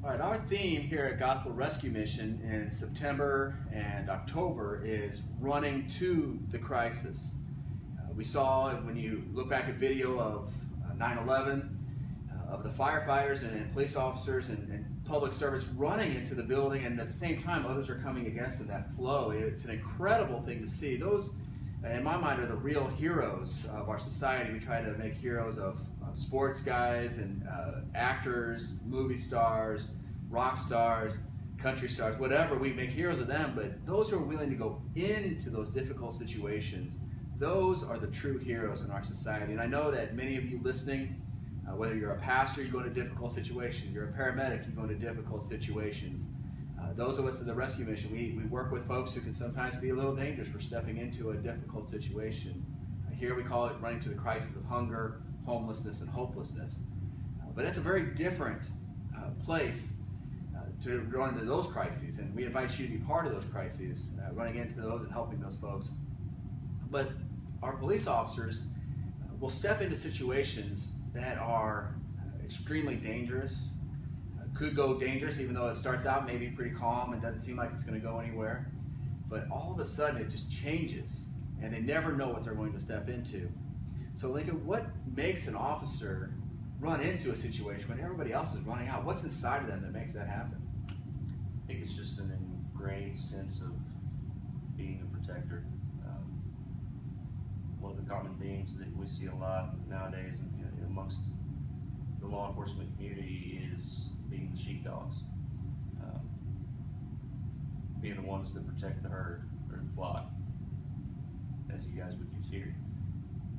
All right, our theme here at Gospel Rescue Mission in September and October is running to the crisis. We saw, when you look back at video of 9/11, of the firefighters and police officers and public servants running into the building, and at the same time others are coming against them, that flow. It's an incredible thing to see. Those, in my mind, are the real heroes of our society. We try to make heroes of sports guys and actors, movie stars, rock stars, country stars, whatever. We make heroes of them, but those who are willing to go into those difficult situations, those are the true heroes in our society. And I know that many of you listening, whether you're a pastor, you go into difficult situations, you're a paramedic, you go into difficult situations. Those of us in the rescue mission, we work with folks who can sometimes be a little dangerous for stepping into a difficult situation. Here we call it running to the crisis of hunger, homelessness, and hopelessness. But it's a very different place to run into those crises, and we invite you to be part of those crises, running into those and helping those folks. But our police officers will step into situations that are extremely dangerous, could go dangerous, even though it starts out maybe pretty calm and doesn't seem like it's going to go anywhere. But all of a sudden it just changes, and they never know what they're going to step into. So Lincoln, what makes an officer run into a situation when everybody else is running out? What's inside of them that makes that happen? I think it's just an ingrained sense of being a protector. One of the common themes that we see a lot nowadays amongst the law enforcement community is being the sheepdogs, being the ones that protect the herd or the flock, as you guys would use here.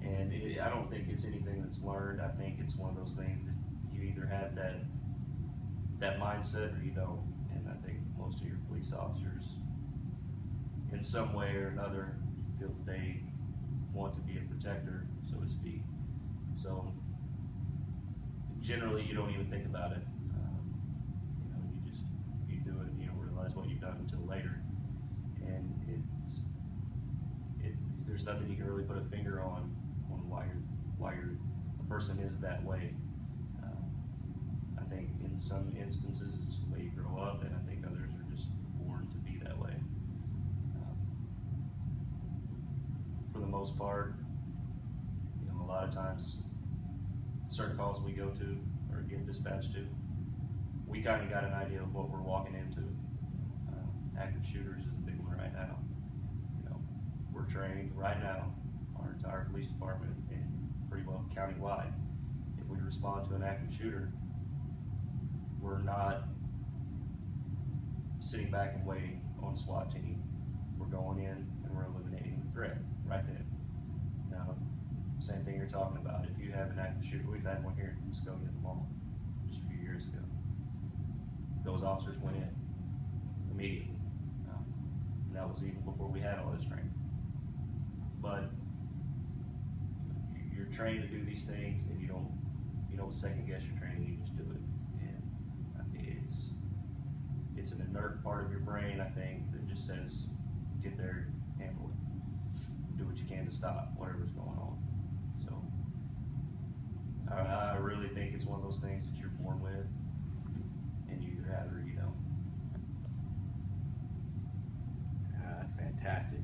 And I don't think it's anything that's learned. I think it's one of those things that you either have that mindset or you don't. And I think most of your police officers, in some way or another, feel that they want to be a protector, so to speak. So generally, you don't even think about it. You do it. You don't realize what you've done until later, and there's nothing you can really put a finger on why a person is that way. I think in some instances it's the way you grow up, and I think others are just born to be that way. For the most part, a lot of times, certain calls we go to or get dispatched to, we kind of got an idea of what we're walking into. Active shooters is a big one right now. We're trained right now, our entire police department and pretty well county-wide. If we respond to an active shooter, we're not sitting back and waiting on a SWAT team. We're going in and we're eliminating the threat right then. Now, same thing you're talking about. If you have an active shooter, we've had one here in Muskogee at the mall just a few years ago. Those officers went in immediately. And that was even before we had all this training. But you're trained to do these things, and you don't second guess your training. You just do it. And I mean, it's an inert part of your brain, I think, that just says, get there, handle it, do what you can to stop whatever's going on. So I really think it's one of those things that you're born with, and you either have it or you don't. That's fantastic.